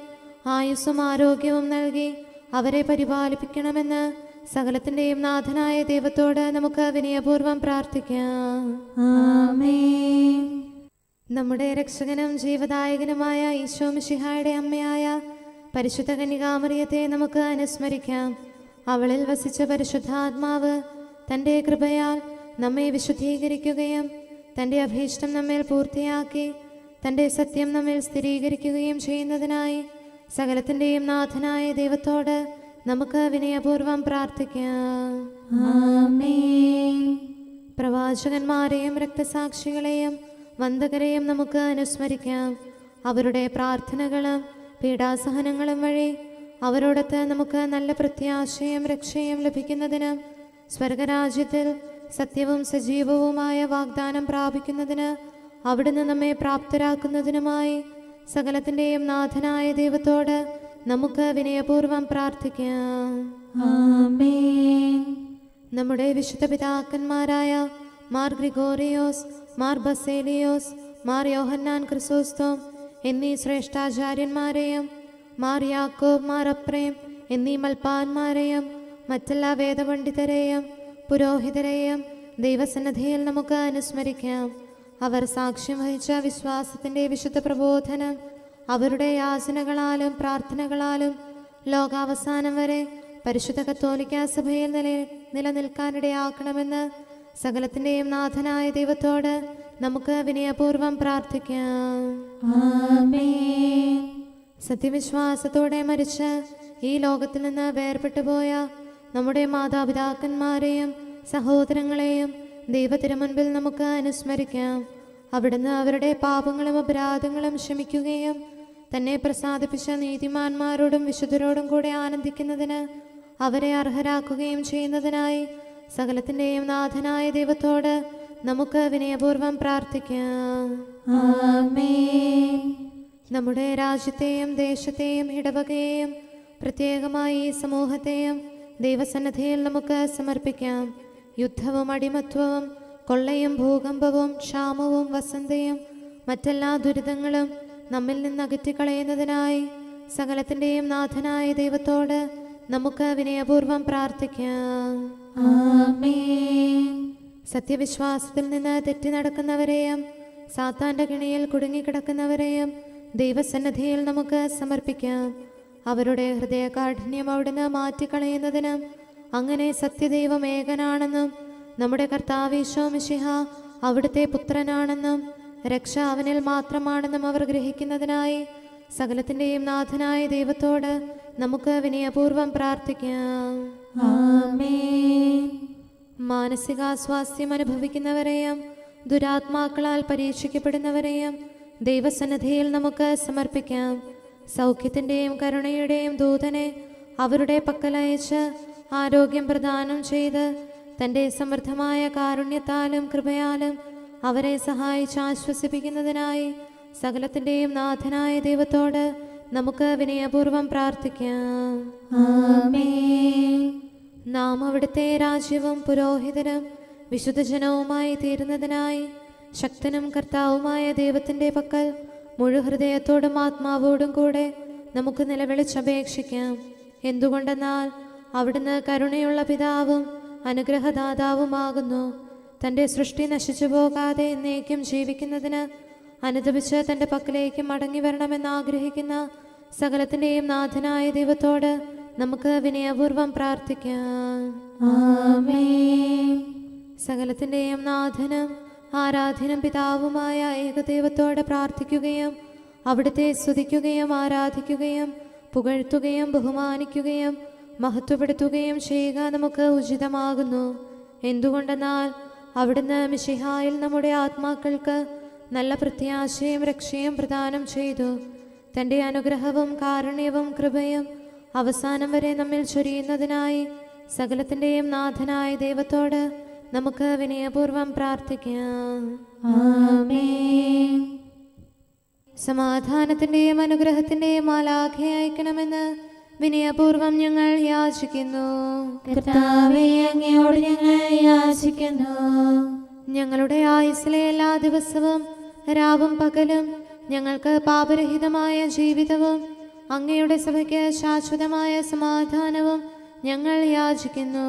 ആയുസ്സും ആരോഗ്യവും നൽകി അവരെ പരിപാലിപ്പിക്കണമെന്ന് സകലത്തിൻ്റെയും നാഥനായ ദൈവത്തോട് നമുക്ക് വിനയപൂർവ്വം പ്രാർത്ഥിക്കാം. ആമേൻ. നമ്മുടെ രക്ഷകനും ജീവദായകനുമായ ഈശോ മിശിഹായുടെ അമ്മയായ പരിശുദ്ധ കന്യകാമറിയത്തെ നമുക്ക് അനുസ്മരിക്കാം. അവളിൽ വസിച്ച പരിശുദ്ധാത്മാവ് തൻ്റെ കൃപയാൽ നമ്മെ വിശുദ്ധീകരിക്കുകയും തൻ്റെ അഭീഷ്ടം നമ്മിൽ പൂർത്തിയാക്കി തൻ്റെ സത്യം നമ്മിൽ സ്ഥിരീകരിക്കുകയും ചെയ്യുന്നതിനായി സകലത്തിൻ്റെയും നാഥനായ ദൈവത്തോട് നമുക്ക് വിനയപൂർവ്വം പ്രാർത്ഥിക്കാം. ആമേൻ. പ്രവാചകന്മാരെയും രക്തസാക്ഷികളെയും വന്ദകരെയും നമുക്ക് അനുസ്മരിക്കാം. അവരുടെ പ്രാർത്ഥനകളും പീഡാസഹനങ്ങളും വഴി അവരോടൊത്ത് നമുക്ക് നല്ല പ്രത്യാശയും രക്ഷയും ലഭിക്കുന്നതിനും സ്വർഗരാജ്യത്തിൽ സത്യവും സജീവവുമായ വാഗ്ദാനം പ്രാപിക്കുന്നതിന് അവിടുന്ന് നമ്മെ പ്രാപ്തരാക്കുന്നതിനുമായി സകലത്തിൻ്റെയും നാഥനായ ദൈവത്തോട് നമുക്ക് വിനയപൂർവ്വം പ്രാർത്ഥിക്കാം. ആമേൻ. നമ്മുടെ വിശുദ്ധ പിതാക്കന്മാരായ മാർ ഗ്രിഗോറിയോസ്, മാർ ബസേലിയോസ്, മാർ യോഹന്നാൻ ക്രിസോസ്തോം എന്നീ ശ്രേഷ്ഠാചാര്യന്മാരെയും മാർ യാക്കോബ്, മാർ അപ്രേം എന്നീ മൽപ്പാന്മാരെയും മറ്റെല്ലാ വേദപണ്ഡിതരെയും പുരോഹിതരെയും ദൈവസന്നിധിയിൽ നമുക്ക് അനുസ്മരിക്കാം. അവർ സാക്ഷ്യം വഹിച്ച വിശ്വാസത്തിൻ്റെ വിശുദ്ധ പ്രബോധനം അവരുടെ യാചനകളാലും പ്രാർത്ഥനകളാലും ലോകാവസാനം വരെ പരിശുദ്ധ കത്തോലിക്ക സഭയിൽ നിലനിൽക്കാനിടയാക്കണമെന്ന് സകലത്തിൻ്റെയും നാഥനായ ദൈവത്തോട് നമുക്ക് വിനയപൂർവ്വം പ്രാർത്ഥിക്കാം. ആമേൻ. സത്യവിശ്വാസത്തോടെ മരിച്ച് ഈ ലോകത്തിൽ നിന്ന് വേർപെട്ടുപോയ നമ്മുടെ മാതാപിതാക്കന്മാരെയും സഹോദരങ്ങളെയും ദൈവത്തിരുമുൻപിൽ നമുക്ക് അനുസ്മരിക്കാം. അവിടുന്ന് അവരുടെ പാപങ്ങളും അപരാധങ്ങളും ക്ഷമിക്കുകയും തന്നെ പ്രസാദിപ്പിച്ച നീതിമാന്മാരോടും വിശുദ്ധരോടും കൂടെ ആനന്ദിക്കുന്നതിന് അവരെ അർഹരാക്കുകയും ചെയ്യുന്നതിനായി സകലത്തിൻ്റെയും നാഥനായ ദൈവത്തോട് നമുക്ക് വിനയപൂർവ്വം പ്രാർത്ഥിക്കാം. ആമേൻ. നമ്മുടെ രാജ്യത്തെയും ദേശത്തെയും ഇടവകയെയും പ്രത്യേകമായി ഈ സമൂഹത്തെയും ദൈവസന്നിധിയിൽ നമുക്ക് സമർപ്പിക്കാം. യുദ്ധവും അടിമത്വവും കൊള്ളയും ഭൂകമ്പവും ക്ഷാമവും വസന്തയും മറ്റെല്ലാ ദുരിതങ്ങളും നമ്മിൽ നിന്ന് അകറ്റിക്കളയുന്നതിനായി സകലത്തിൻ്റെയും നാഥനായ ദൈവത്തോട് നമുക്ക് വിനയപൂർവ്വം പ്രാർത്ഥിക്കാം. ആമേൻ. സത്യവിശ്വാസത്തിൽ നിന്ന് തെറ്റി നടക്കുന്നവരെയും സാത്താൻ്റെ കെണിയിൽ കുടുങ്ങിക്കിടക്കുന്നവരെയും ദൈവസന്നിധിയിൽ നമുക്ക് സമർപ്പിക്കാം. അവരുടെ ഹൃദയകാഠിന്യം അവിടുന്ന് മാറ്റിക്കളയുന്നതിനും അങ്ങനെ സത്യദൈവം ഏകനാണെന്നും നമ്മുടെ കർത്താവ് ഈശോ മിശിഹ അവിടുത്തെ പുത്രനാണെന്നും രക്ഷ അവനിൽ മാത്രമാണെന്നും അവർ ഗ്രഹിക്കുന്നതിനായി സകലത്തിൻ്റെയും നാഥനായ ദൈവത്തോട് നമുക്ക് വിനയപൂർവ്വം പ്രാർത്ഥിക്കാം. ആമേൻ. മാനസികാസ്വാസ്ഥ്യം അനുഭവിക്കുന്നവരെയും ദുരാത്മാക്കളാൽ പരീക്ഷിക്കപ്പെടുന്നവരെയും ദൈവസന്നിധിയിൽ നമുക്ക് സമർപ്പിക്കാം. സൗഖ്യത്തിൻ്റെയും കരുണയുടെയും ദൂതനെ അവരുടെ പക്കലയച്ച് ആരോഗ്യം പ്രദാനം ചെയ്ത് തൻ്റെ സമൃദ്ധമായ കാരുണ്യത്താലും കൃപയാലും അവരെ സഹായിച്ച് ആശ്വസിപ്പിക്കുന്നതിനായി സകലത്തിൻ്റെയും നാഥനായ ദൈവത്തോട് നമുക്ക് വിനയപൂർവ്വം പ്രാർത്ഥിക്കാം. ആമേൻ. നാം അവിടുത്തെ രാജ്യവും പുരോഹിതനും വിശുദ്ധജനവുമായി തീരുന്നതിനായി ശക്തനും കർത്താവുമായ ദൈവത്തിൻ്റെ പക്കൽ മുഴുഹൃദയത്തോടും ആത്മാവോടും കൂടെ നമുക്ക് നിലവിളിച്ചപേക്ഷിക്കാം. എന്തുകൊണ്ടെന്നാൽ അവിടുന്ന് കരുണയുള്ള പിതാവും അനുഗ്രഹദാതാവുമാകുന്നു. തൻ്റെ സൃഷ്ടി നശിച്ചു പോകാതെ എന്നേക്കും ജീവിക്കുന്നതിന് അനുദപിച്ച് തൻ്റെ പക്കലേക്ക് മടങ്ങി വരണമെന്ന് ആഗ്രഹിക്കുന്ന സകലത്തിൻ്റെയും നാഥനായ ദൈവത്തോട് നമുക്ക് വിനയപൂർവ്വം പ്രാർത്ഥിക്കാം. ആമേൻ. സകലത്തിൻ്റെയും നാഥനും ആരാധ്യനും പിതാവുമായ ഏകദൈവത്തോട് പ്രാർത്ഥിക്കുകയും അവിടുത്തെ സ്തുതിക്കുകയും ആരാധിക്കുകയും പുകഴ്ത്തുകയും ബഹുമാനിക്കുകയും മഹത്വപ്പെടുത്തുകയും ചെയ്യുക നമുക്ക് ഉചിതമാകുന്നു. എന്തുകൊണ്ടെന്നാൽ അവിടുന്ന് മിശിഹായിൽ നമ്മുടെ ആത്മാക്കൾക്ക് നല്ല പ്രത്യാശയും രക്ഷയും പ്രദാനം ചെയ്തു. തൻ്റെ അനുഗ്രഹവും കാരുണ്യവും കൃപയും അവസാനം വരെ നമ്മിൽ ചൊരിയുന്നതിനായി സകലത്തിൻ്റെയും നാഥനായ ദൈവത്തോട് നമുക്ക് വിനയപൂർവ്വം പ്രാർത്ഥിക്കാം. ആമേൻ. സമാധാനത്തിൻ്റെയും അനുഗ്രഹത്തിൻ്റെയും മാലാഖയെ അയക്കണമെന്ന് വിനയപൂർവ്വം ഞങ്ങൾ യാചിക്കുന്നു. കർത്താവേ, അങ്ങയോട് ഞങ്ങൾ യാചിക്കുന്നു. ഞങ്ങളുടെ ആയുസ്സിലെ എല്ലാ ദിവസവും രാവും പകലും ഞങ്ങൾക്ക് പാപരഹിതമായ ജീവിതവും അങ്ങയുടെ സഭയ്ക്ക് ശാശ്വതമായ സമാധാനവും ഞങ്ങൾ യാചിക്കുന്നു.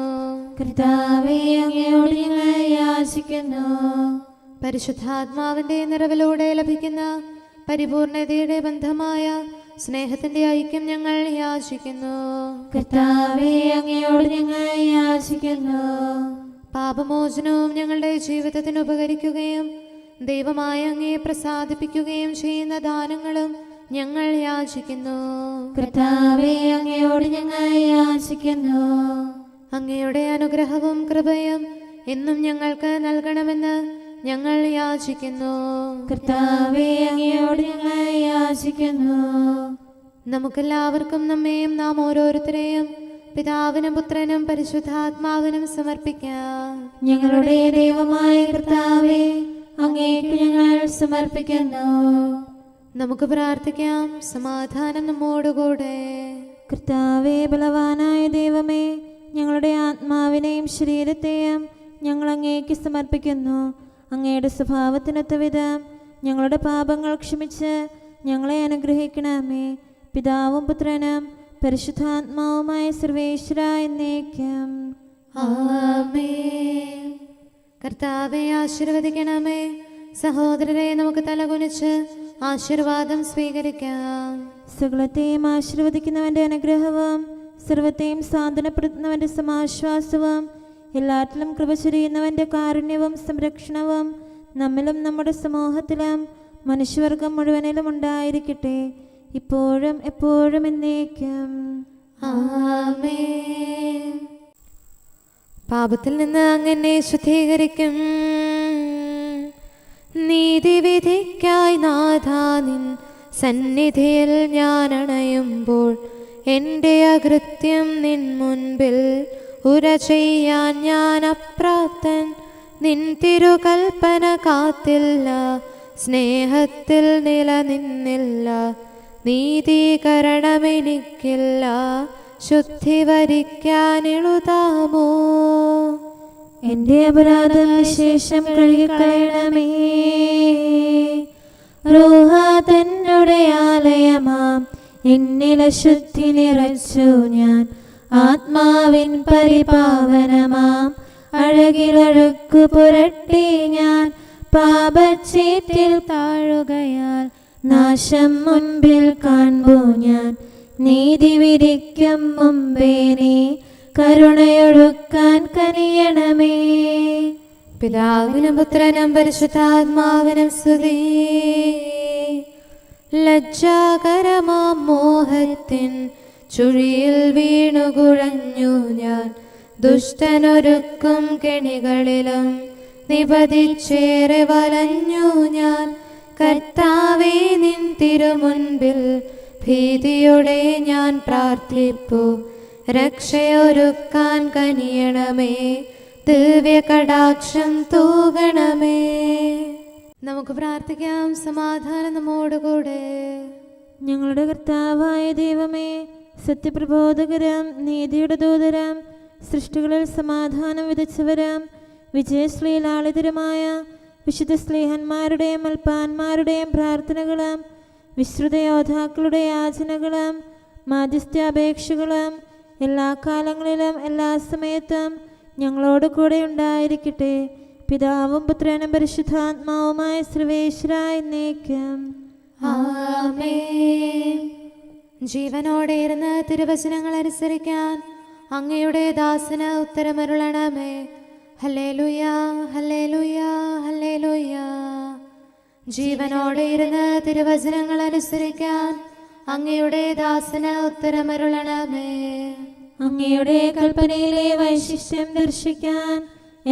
കർത്താവേ, അങ്ങയോട് ഞങ്ങൾ യാചിക്കുന്നു. പരിശുദ്ധാത്മാവിന്റെ നിറവിലൂടെ ലഭിക്കുന്ന പരിപൂർണതയുടെ ബന്ധമായ സ്നേഹത്തിന്റെ ഐക്യം ഞങ്ങൾ യാചിക്കുന്നു. കർത്താവേ, അങ്ങയോട് ഞങ്ങൾ യാചിക്കുന്നു. പാപമോചനവും ഞങ്ങളുടെ ജീവിതത്തിന് ഉപകരിക്കുകയും ദൈവമായ അങ്ങയെ പ്രസാദിപ്പിക്കുകയും ചെയ്യുന്ന ദാനങ്ങളും ഞങ്ങൾ യാചിക്കുന്നു. കർത്താവേ, അങ്ങയോട് ഞങ്ങൾ യാചിക്കുന്നു. അങ്ങയുടെ അനുഗ്രഹവും കൃപയും എന്നും ഞങ്ങൾക്ക് നൽകണമെന്ന് ഞങ്ങൾ യാചിക്കുന്നു. കർത്താവേ, അങ്ങയോട് ഞങ്ങൾ യാചിക്കുന്നു. നമുക്കെല്ലാവർക്കും നമ്മെയും നാം ഓരോരുത്തരെയും പിതാവിനും പുത്രനും പരിശുദ്ധാത്മാവിനും സമർപ്പിക്കാം. ഞങ്ങളുടെ ദൈവമായ കർത്താവേ, അങ്ങേക്ക് ഞങ്ങൾ സമർപ്പിക്കുന്നു. നമുക്ക് പ്രാർത്ഥിക്കാം. സമാധാനം നമ്മോടുകൂടെ. കർത്താവേ, ബലവാനായ ദൈവമേ, ഞങ്ങളുടെ ആത്മാവിനെയും ശരീരത്തെയും ഞങ്ങൾ അങ്ങേക്ക് സമർപ്പിക്കുന്നു. അങ്ങയുടെ സ്വഭാവത്തിനൊത്ത വിധം ഞങ്ങളുടെ പാപങ്ങൾ ക്ഷമിച്ച് ഞങ്ങളെ അനുഗ്രഹിക്കണമേ. പിതാവും പുത്രനും പരിശുദ്ധാത്മാവുമായ സർവേശ്വര എന്നേക്കും. ആമേൻ. കർത്താവെ ആശീർവദിക്കണമേ. സഹോദരരെ, നമുക്ക് തലകുനിച്ച് ആശീർവാദം സ്വീകരിക്കാം. സകലത്തെയും ആശീർവദിക്കുന്നവന്റെ അനുഗ്രഹവും സർവത്തെയും സാന്ത്വനപ്പെടുത്തുന്നവന്റെ സമാശ്വാസവും എല്ലാറ്റിലും കൃപ ചൊരിയുന്നവന്റെ കാരുണ്യവും സംരക്ഷണവും നമ്മിലും നമ്മുടെ സമൂഹത്തിലും മനുഷ്യവർഗം മുഴുവനിലും ഉണ്ടായിരിക്കട്ടെ, ഇപ്പോഴും എപ്പോഴും എന്നേക്കും. ആമേൻ. പാപത്തിൽ നിന്ന് അങ്ങനെ ശുദ്ധീകരിക്കും. നീതിവിധിക്കായി നാഥാ നിൻ സന്നിധിയിൽ ഞാൻ അണയുമ്പോൾ എൻ്റെ അകൃത്യം നിൻ മുൻപിൽ ഉര ചെയ്യാൻ ഞാൻ അപ്രാപ്തൻ. നിൻ തിരുകൽപ്പന കാത്തില്ല, സ്നേഹത്തിൽ നിലനിന്നില്ല. നീതീകരണമെനിക്കില്ല, ശുദ്ധി വരിക്കാൻ എഴുതാമോ? എൻ്റെ അപരാധം ശേഷം കഴുകിക്കളയണമേ. റൂഹ തന്നുടെ ആലയമാം എന്നിൽ ശുദ്ധി നിറച്ചു ഞാൻ. ആത്മാവിൻ പരിപാവനമാം അഴകിലൊഴുക്കു പുരട്ടി ഞാൻ. പാപച്ചീറ്റിൽ താഴുകയാൽ നാശം മുൻപിൽ കാണുമ്പോ ഞാൻ. നീതി വിധിക്കും മുമ്പേ നീ കരുണയൊഴുക്കാൻ കനിയണമേ. പിതാവിനും പുത്രനും പരിശുദ്ധാത്മാവിനും സ്തുതി. ലജ്ജാകരമാം മോഹത്തിൻ ചുഴിയിൽ വീണുകുഴഞ്ഞു ഞാൻ, ദുഷ്ടനൊരുക്കും കെണികളിലും നിപതിച്ചേറെ വലഞ്ഞു ഞാൻ. കർത്താവേ, നിൻ തിരുമുൻപിൽ ഭീതിയോടെ ഞാൻ പ്രാർത്ഥിപ്പു. രക്ഷയൊരുക്കാൻ കനിയണമേ, ദിവ്യ കടാക്ഷം തൂകണമേ. നമുക്ക് പ്രാർത്ഥിക്കാം. സമാധാനം നമ്മോടുകൂടെ. ഞങ്ങളുടെ കർത്താവായ ദൈവമേ, സത്യപ്രബോധകരം, നീതിയുടെ ദൂതരം, സൃഷ്ടികളിൽ സമാധാനം വിതച്ചവരം, വിജയശ്രീലാളിതരുമായ വിശുദ്ധ സ്ലീഹന്മാരുടെയും അൽപ്പാന്മാരുടെയും പ്രാർത്ഥനകളും വിശ്രുത യോദ്ധാക്കളുടെ യാചനകളും മാധ്യസ്ഥാപേക്ഷകളും എല്ലാ കാലങ്ങളിലും എല്ലാ സമയത്തും ഞങ്ങളോട് കൂടെ ഉണ്ടായിരിക്കട്ടെ. പിതാവും പുത്രനും പരിശുദ്ധാത്മാവുമായ സർവേശ്വരായ എന്നേക്കും. ആമേൻ. ജീവനോടെ ഇരുന്ന് തിരുവചനങ്ങൾ അനുസരിക്കാൻ അങ്ങയുടെ ദാസന് ഉത്തരമരുളണമേ. Hallelujah, hallelujah, hallelujah. ജീവനോടെ ഇരുന്ന് തിരുവചനങ്ങൾ അനുസരിക്കാൻ അങ്ങയുടെ ദാസന് ഉത്തരമരുളണമേ. അങ്ങയുടെ കൽപ്പനയിലെ വൈശിഷ്ട്യം ദർശിക്കാൻ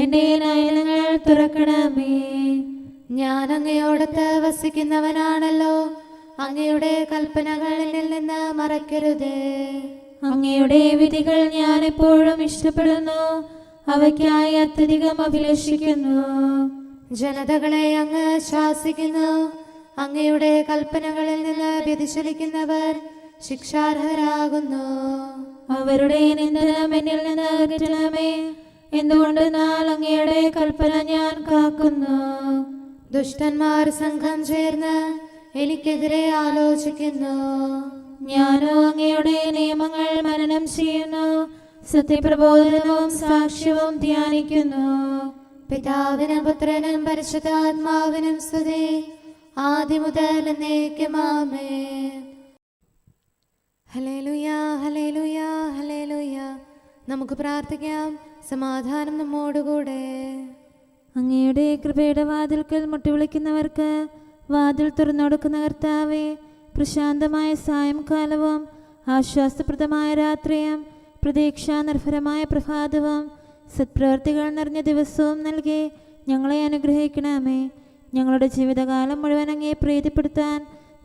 എൻ്റെ നയനങ്ങൾ തുറക്കണമേ. ഞാൻ അങ്ങയോടത്ത് വസിക്കുന്നവനാണല്ലോ, അങ്ങയുടെ കൽപ്പനകൾ എന്നിൽ നിന്ന് മറക്കരുതേ. അങ്ങയുടെ വിധികൾ ഞാൻ എപ്പോഴും ഇഷ്ടപ്പെടുന്നു, അവയ്ക്കായി അത്യധികം അഭിലഷിക്കുന്നു. ജനതകളെ അങ്ങ് ശാസിക്കുന്നു, അങ്ങയുടെ കൽപ്പനകളിൽ നിന്ന് വ്യതിചലിക്കുന്നവർ ശിക്ഷാർഹരാകുന്നു. അവരുടെ നിന്ദനം എന്നിൽ നിന്ന് അകറ്റണമേ, എന്തുകൊണ്ടെന്നാൽ അങ്ങയുടെ കൽപ്പന ഞാൻ കാക്കുന്നു. ദുഷ്ടന്മാർ സംഘം ചേർന്ന് എനിക്കെതിരെ ആലോചിക്കുന്നു. ഞാനോ അങ്ങയുടെ നിയമങ്ങൾ മനനം ചെയ്യുന്നു, സത്യപ്രബോധനവും സാക്ഷ്യവും ധ്യാനിക്കുന്നു. പിതാവിനും പുത്രനും പരിശുദ്ധാത്മാവിനും സ്തുതി, ആദ്യം മുതൽ എന്നേക്കും ആമേൻ. Hallelujah, hallelujah, hallelujah. നമുക്ക് പ്രാർത്ഥിക്കാം. സമാധാനം നമ്മോടുകൂടെ. അങ്ങയുടെ കൃപയുടെ വാതിൽക്കൽ മുട്ടിവിളിക്കുന്നവർക്ക് വാതിൽ തുറന്നുകൊടുക്കുന്ന കർത്താവേ, പ്രശാന്തമായ സായംകാലവും ആശ്വാസപ്രദമായ രാത്രിയും പ്രതീക്ഷാനിർഭരമായ പ്രഭാതവും സത്പ്രവർത്തികൾ നിറഞ്ഞ ദിവസവും നൽകി ഞങ്ങളെ അനുഗ്രഹിക്കണമേ. ഞങ്ങളുടെ ജീവിതകാലം മുഴുവൻ അങ്ങയെ പ്രീതിപ്പെടുത്താൻ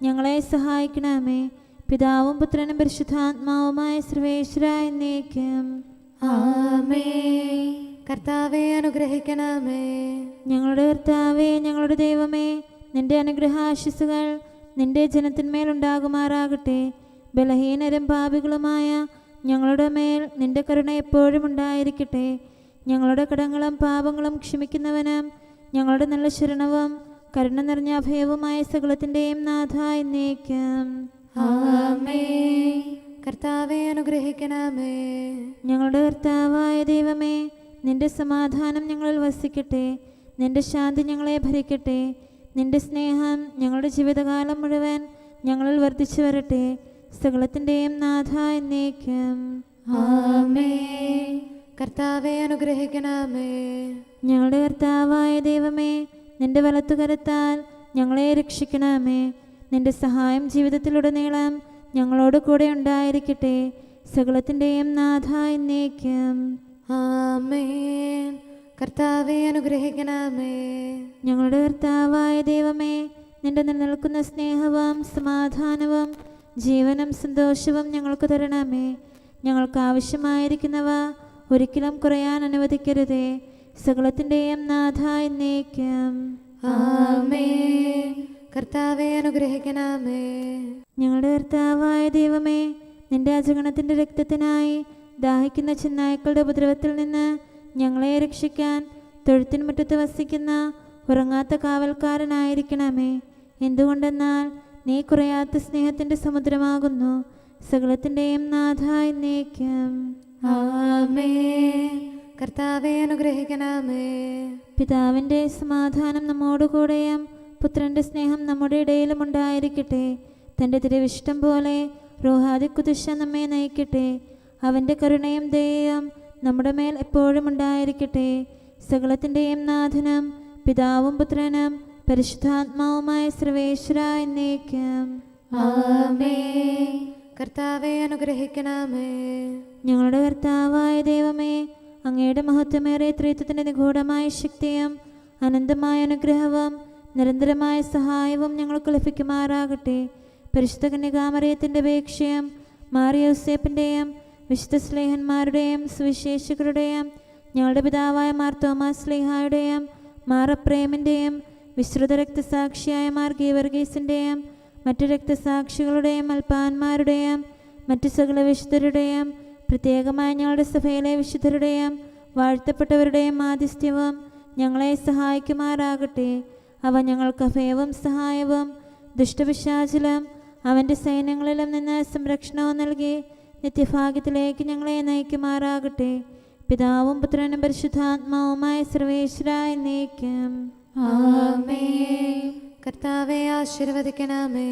ഞങ്ങളെ സഹായിക്കണമേ. പിതാവും പുത്രനും പരിശുദ്ധാത്മാവുമായ സർവേശ്വരായ എന്നേക്കും. ആമേൻ. കർത്താവേ, അനുഗ്രഹിക്കണമേ. ഞങ്ങളുടെ കർത്താവേ, ഞങ്ങളുടെ ദൈവമേ, നിന്റെ അനുഗ്രഹാശിസുകൾ നിന്റെ ജനത്തിന്മേലുണ്ടാകുമാറാകട്ടെ. ബലഹീനരും പാപികളുമായ ഞങ്ങളുടെ മേൽ നിന്റെ കരുണ എപ്പോഴും ഉണ്ടായിരിക്കട്ടെ. ഞങ്ങളുടെ കടങ്ങളും പാപങ്ങളും ക്ഷമിക്കുന്നവനും ഞങ്ങളുടെ നല്ല ശരണവും കരുണ നിറഞ്ഞ അഭയവുമായ സകലത്തിൻ്റെയും നാഥ എന്നേക്കും. ആമേൻ. കർത്താവേ, അനുഗ്രഹിക്കണമേ. ഞങ്ങളുടെ കർത്താവായ ദൈവമേ, നിന്റെ സമാധാനം ഞങ്ങളിൽ വസിക്കട്ടെ. നിന്റെ ശാന്തി ഞങ്ങളെ ഭരിക്കട്ടെ. നിന്റെ സ്നേഹം ഞങ്ങളുടെ ജീവിതകാലം മുഴുവൻ ഞങ്ങളിൽ വർദ്ധിച്ചു വരട്ടെ. സകലത്തിൻ്റെയും നാഥ എന്നേക്കും. ആമേൻ. കർത്താവേ, അനുഗ്രഹിക്കണമേ. ഞങ്ങളുടെ കർത്താവായ ദൈവമേ, നിന്റെ വലത്തുകരത്താൽ ഞങ്ങളെ രക്ഷിക്കണമേ. നിന്റെ സഹായം ജീവിതത്തിലുടനീളം ഞങ്ങളോട് കൂടെ ഉണ്ടായിരിക്കട്ടെ. സകലത്തിൻ്റെയും നാഥ എന്നേക്കും. ആമേൻ. കർത്താവേ, അനുഗ്രഹിക്കണമേ. ഞങ്ങളുടെ കർത്താവായ ദൈവമേ, നിന്റെ നിലനിൽക്കുന്ന സ്നേഹവും സമാധാനവും ജീവനും സന്തോഷവും ഞങ്ങൾക്ക് തരണമേ. ഞങ്ങൾക്ക് ആവശ്യമായിരിക്കുന്നവ ഒരിക്കലും കുറയാൻ അനുവദിക്കരുതേ. സകലത്തിൻ്റെയും നാഥ എന്നേക്കും. ആമേൻ. കർത്താവേ, അനുഗ്രഹിക്കണമേ. ഞങ്ങളുടെ കർത്താവായ ദൈവമേ, നിന്റെ അജഗണത്തിൻ്റെ രക്തത്തിനായി ദാഹിക്കുന്ന ചെന്നായ്ക്കളുടെ ഉപദ്രവത്തിൽ നിന്ന് ഞങ്ങളെ രക്ഷിക്കാൻ തൊഴുത്തിൻ മുറ്റത്ത് വസിക്കുന്ന ഉറങ്ങാത്ത കാവൽക്കാരനായിരിക്കണമേ. എന്തുകൊണ്ടെന്നാൽ നീ കുറയാത്ത സ്നേഹത്തിൻ്റെ സമുദ്രമാകുന്നു. സകലത്തിൻ്റെയും നാഥ എന്നേക്കും. ആമേൻ. കർത്താവേ, അനുഗ്രഹിക്കണമേ. പിതാവിൻ്റെ സമാധാനം നമ്മോടുകൂടെയും പുത്രൻ്റെ സ്നേഹം നമ്മുടെ ഇടയിലും ഉണ്ടായിരിക്കട്ടെ. തൻ്റെ തിരുവിഷ്ടം പോലെ റൂഹാദി കുദുശ നമ്മെ നയിക്കട്ടെ. അവൻ്റെ കരുണയും ദയയും നമ്മുടെ മേൽ എപ്പോഴും ഉണ്ടായിരിക്കട്ടെ. സകലത്തിൻ്റെയും നാഥനും പിതാവും പുത്രനും പരിശുദ്ധാത്മാവുമായ സർവേശ്വര എന്നേക്കും. ആമേൻ. കർത്താവെ അനുഗ്രഹിക്കണമേ. ഞങ്ങളുടെ കർത്താവായ ദൈവമേ, അങ്ങയുടെ മഹത്വമേറിയ ത്രിത്വത്തിൻ്റെ നിഗൂഢമായ ശക്തിയും അനന്തമായ അനുഗ്രഹവും നിരന്തരമായ സഹായവും ഞങ്ങൾക്ക് ലഭിക്കുമാറാകട്ടെ. പരിശുദ്ധ കന്യകാമറിയത്തിൻ്റെ അപേക്ഷയും മാറിയോസേപ്പിൻ്റെയും വിശുദ്ധ സ്ലേഹന്മാരുടെയും സുവിശേഷകരുടെയും ഞങ്ങളുടെ പിതാവായ മാർ തോമാസ് സ്ലീഹായുടെയും മാർ അപ്രേമിൻ്റെയും വിശ്രുത രക്തസാക്ഷിയായ മാർ ഗീവർഗീസിൻ്റെയും മറ്റു രക്തസാക്ഷികളുടെയും അൽപ്പാന്മാരുടെയും മറ്റു സകല വിശുദ്ധരുടെയും പ്രത്യേകമായി ഞങ്ങളുടെ സഭയിലെ വിശുദ്ധരുടെയും വാഴ്ത്തപ്പെട്ടവരുടെയും മാധ്യസ്ഥ്യവും ഞങ്ങളെ സഹായിക്കുമാറാകട്ടെ. അവ ഞങ്ങൾക്ക് അഭയവും സഹായവും ദുഷ്ടപിശാചിലും അവൻ്റെ സൈന്യങ്ങളിലും നിന്ന് സംരക്ഷണവും നൽകി നിത്യഭാഗ്യത്തിലേക്ക് ഞങ്ങളെ നയിക്കുമാറാകട്ടെ. പിതാവും പുത്രനും പരിശുദ്ധാത്മാവുമായ സർവേശ്വര എന്നേക്കും. ആമേൻ. കർത്താവെ ആശീർവദിക്കണമേ.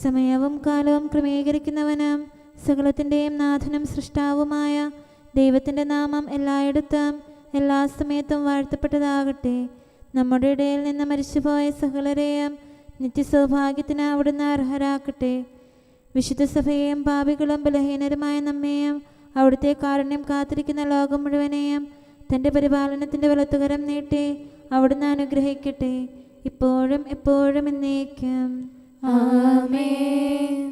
സമയവും കാലവും ക്രമീകരിക്കുന്നവനും സകലത്തിൻ്റെയും നാഥനും സൃഷ്ടാവുമായ ദൈവത്തിൻ്റെ നാമം എല്ലായിടത്തും എല്ലാ സമയത്തും വാഴ്ത്തപ്പെട്ടതാകട്ടെ. നമ്മുടെ ഇടയിൽ നിന്ന് മരിച്ചുപോയ സകലരെയും നിത്യസൗഭാഗ്യത്തിന് അവിടുന്ന് അർഹരാക്കട്ടെ. വിശുദ്ധ സഭയെയും പാപികളും ബലഹീനരുമായ നമ്മെയും അവിടുത്തെ കാരുണ്യം കാത്തിരിക്കുന്ന ലോകം മുഴുവനെയും തൻ്റെ പരിപാലനത്തിൻ്റെ വലത്തുകരം നീട്ടി അവിടുന്ന് അനുഗ്രഹിക്കട്ടെ, ഇപ്പോഴും എപ്പോഴും എന്നേക്കും. ആമേൻ.